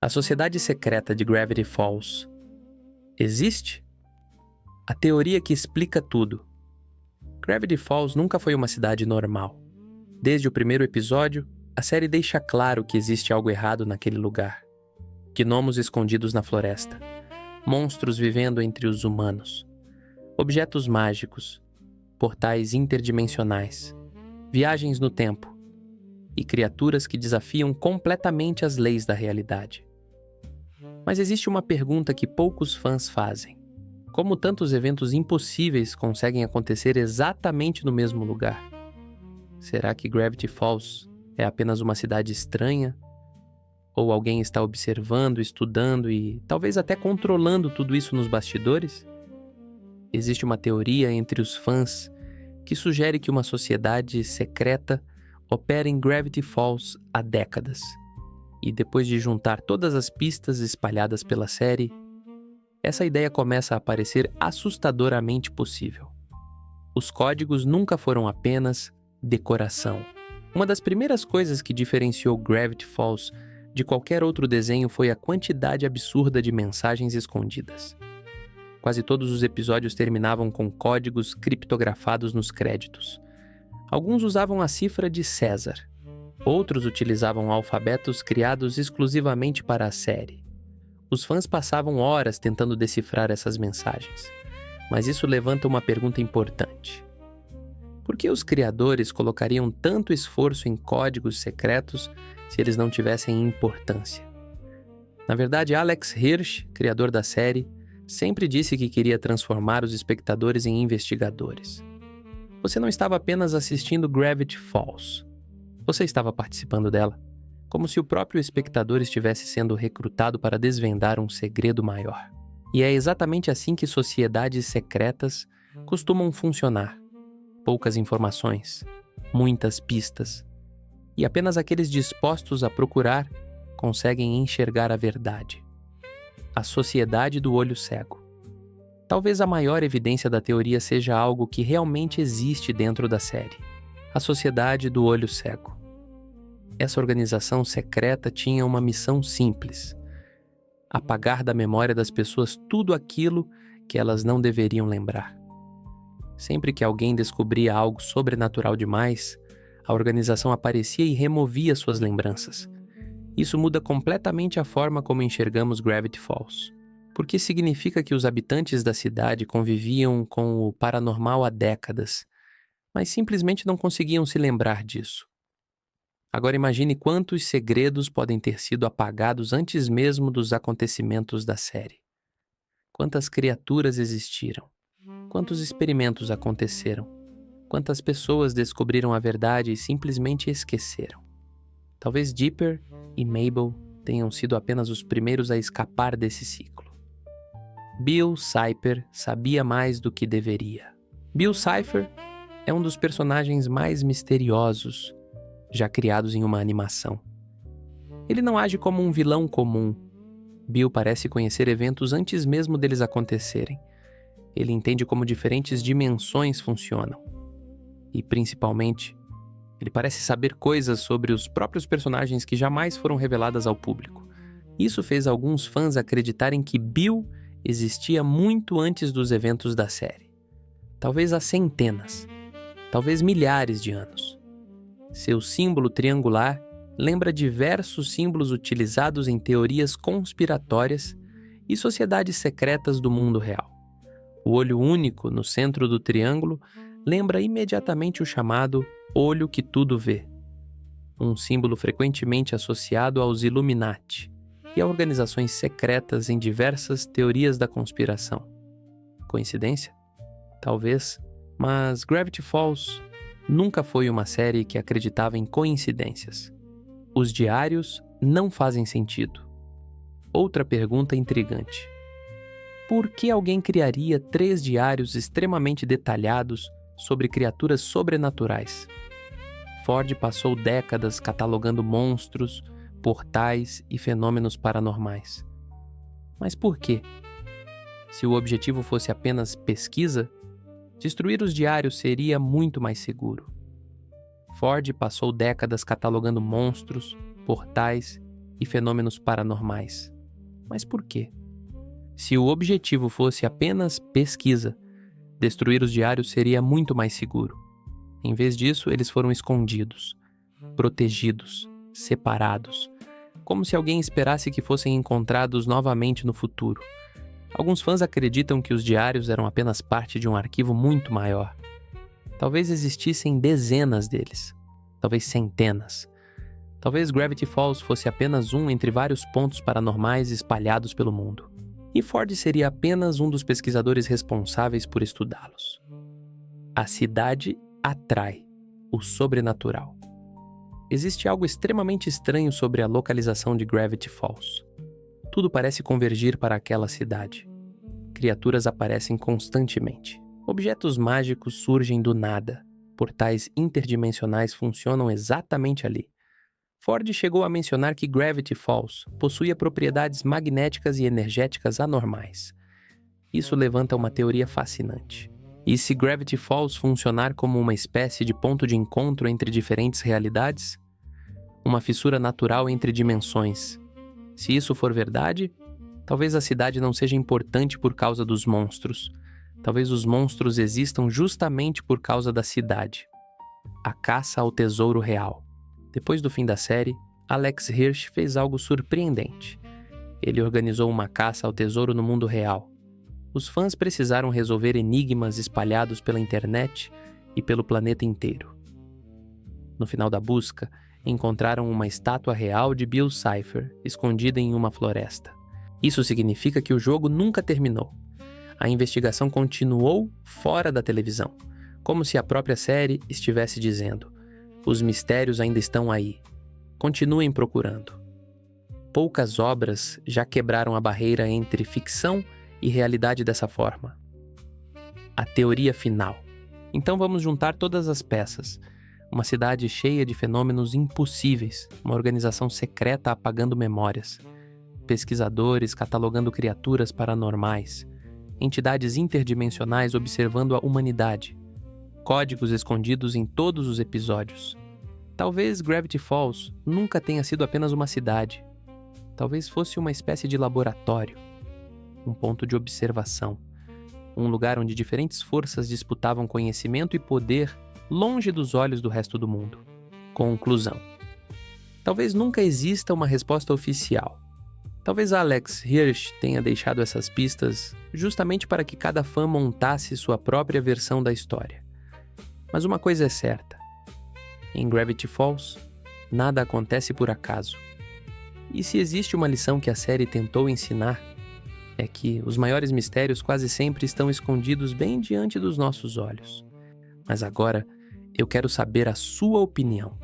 A sociedade secreta de Gravity Falls existe? A teoria que explica tudo. Gravity Falls nunca foi uma cidade normal. Desde o primeiro episódio, a série deixa claro que existe algo errado naquele lugar. Gnomos escondidos na floresta, monstros vivendo entre os humanos, objetos mágicos, portais interdimensionais, viagens no tempo e criaturas que desafiam completamente as leis da realidade. Mas existe uma pergunta que poucos fãs fazem. Como tantos eventos impossíveis conseguem acontecer exatamente no mesmo lugar? Será que Gravity Falls é apenas uma cidade estranha? Ou alguém está observando, estudando e talvez até controlando tudo isso nos bastidores? Existe uma teoria entre os fãs que sugere que uma sociedade secreta opera em Gravity Falls há décadas. E depois de juntar todas as pistas espalhadas pela série, essa ideia começa a parecer assustadoramente possível. Os códigos nunca foram apenas decoração. Uma das primeiras coisas que diferenciou Gravity Falls de qualquer outro desenho foi a quantidade absurda de mensagens escondidas. Quase todos os episódios terminavam com códigos criptografados nos créditos. Alguns usavam a cifra de César. Outros utilizavam alfabetos criados exclusivamente para a série. Os fãs passavam horas tentando decifrar essas mensagens. Mas isso levanta uma pergunta importante. Por que os criadores colocariam tanto esforço em códigos secretos se eles não tivessem importância? Na verdade, Alex Hirsch, criador da série, sempre disse que queria transformar os espectadores em investigadores. Você não estava apenas assistindo Gravity Falls. Você estava participando dela, como se o próprio espectador estivesse sendo recrutado para desvendar um segredo maior. E é exatamente assim que sociedades secretas costumam funcionar. Poucas informações, muitas pistas, e apenas aqueles dispostos a procurar conseguem enxergar a verdade. A sociedade do olho cego. Talvez a maior evidência da teoria seja algo que realmente existe dentro da série. A Sociedade do Olho Cego. Essa organização secreta tinha uma missão simples: apagar da memória das pessoas tudo aquilo que elas não deveriam lembrar. Sempre que alguém descobria algo sobrenatural demais, a organização aparecia e removia suas lembranças. Isso muda completamente a forma como enxergamos Gravity Falls, porque significa que os habitantes da cidade conviviam com o paranormal há décadas, mas simplesmente não conseguiam se lembrar disso. Agora imagine quantos segredos podem ter sido apagados antes mesmo dos acontecimentos da série. Quantas criaturas existiram? Quantos experimentos aconteceram? Quantas pessoas descobriram a verdade e simplesmente esqueceram? Talvez Dipper e Mabel tenham sido apenas os primeiros a escapar desse ciclo. Bill Cipher sabia mais do que deveria. Bill Cipher é um dos personagens mais misteriosos já criados em uma animação. Ele não age como um vilão comum. Bill parece conhecer eventos antes mesmo deles acontecerem. Ele entende como diferentes dimensões funcionam. E, principalmente, ele parece saber coisas sobre os próprios personagens que jamais foram reveladas ao público. Isso fez alguns fãs acreditarem que Bill existia muito antes dos eventos da série. Talvez há centenas, talvez milhares de anos. Seu símbolo triangular lembra diversos símbolos utilizados em teorias conspiratórias e sociedades secretas do mundo real. O olho único no centro do triângulo lembra imediatamente o chamado olho que tudo vê, um símbolo frequentemente associado aos Illuminati e a organizações secretas em diversas teorias da conspiração. Coincidência? Talvez, mas Gravity Falls nunca foi uma série que acreditava em coincidências. Os diários não fazem sentido. Outra pergunta intrigante. Por que alguém criaria 3 diários extremamente detalhados sobre criaturas sobrenaturais? Ford passou décadas catalogando monstros, portais e fenômenos paranormais. Mas por quê? Se o objetivo fosse apenas pesquisa, destruir os diários seria muito mais seguro. Ford passou décadas catalogando monstros, portais e fenômenos paranormais. Mas por quê? Se o objetivo fosse apenas pesquisa, destruir os diários seria muito mais seguro. Em vez disso, eles foram escondidos, protegidos, separados, como se alguém esperasse que fossem encontrados novamente no futuro. Alguns fãs acreditam que os diários eram apenas parte de um arquivo muito maior. Talvez existissem dezenas deles, talvez centenas. Talvez Gravity Falls fosse apenas um entre vários pontos paranormais espalhados pelo mundo. E Ford seria apenas um dos pesquisadores responsáveis por estudá-los. A cidade atrai o sobrenatural. Existe algo extremamente estranho sobre a localização de Gravity Falls. Tudo parece convergir para aquela cidade. Criaturas aparecem constantemente. Objetos mágicos surgem do nada. Portais interdimensionais funcionam exatamente ali. Ford chegou a mencionar que Gravity Falls possuía propriedades magnéticas e energéticas anormais. Isso levanta uma teoria fascinante. E se Gravity Falls funcionar como uma espécie de ponto de encontro entre diferentes realidades? Uma fissura natural entre dimensões. Se isso for verdade, talvez a cidade não seja importante por causa dos monstros. Talvez os monstros existam justamente por causa da cidade. A caça ao tesouro real. Depois do fim da série, Alex Hirsch fez algo surpreendente. Ele organizou uma caça ao tesouro no mundo real. Os fãs precisaram resolver enigmas espalhados pela internet e pelo planeta inteiro. No final da busca, encontraram uma estátua real de Bill Cipher, escondida em uma floresta. Isso significa que o jogo nunca terminou. A investigação continuou fora da televisão, como se a própria série estivesse dizendo: os mistérios ainda estão aí. Continuem procurando. Poucas obras já quebraram a barreira entre ficção e realidade dessa forma. A teoria final. Então vamos juntar todas as peças. Uma cidade cheia de fenômenos impossíveis, uma organização secreta apagando memórias, pesquisadores catalogando criaturas paranormais, entidades interdimensionais observando a humanidade, códigos escondidos em todos os episódios. Talvez Gravity Falls nunca tenha sido apenas uma cidade. Talvez fosse uma espécie de laboratório, um ponto de observação, um lugar onde diferentes forças disputavam conhecimento e poder longe dos olhos do resto do mundo. Conclusão. Talvez nunca exista uma resposta oficial. Talvez Alex Hirsch tenha deixado essas pistas justamente para que cada fã montasse sua própria versão da história. Mas uma coisa é certa. Em Gravity Falls, nada acontece por acaso. E se existe uma lição que a série tentou ensinar, é que os maiores mistérios quase sempre estão escondidos bem diante dos nossos olhos. Mas agora, eu quero saber a sua opinião.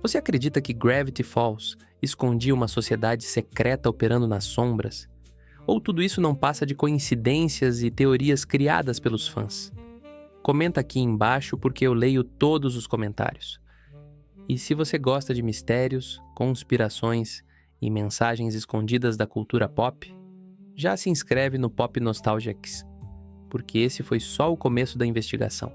Você acredita que Gravity Falls escondia uma sociedade secreta operando nas sombras? Ou tudo isso não passa de coincidências e teorias criadas pelos fãs? Comenta aqui embaixo porque eu leio todos os comentários. E se você gosta de mistérios, conspirações e mensagens escondidas da cultura pop, já se inscreve no Pop Nostalgics, porque esse foi só o começo da investigação.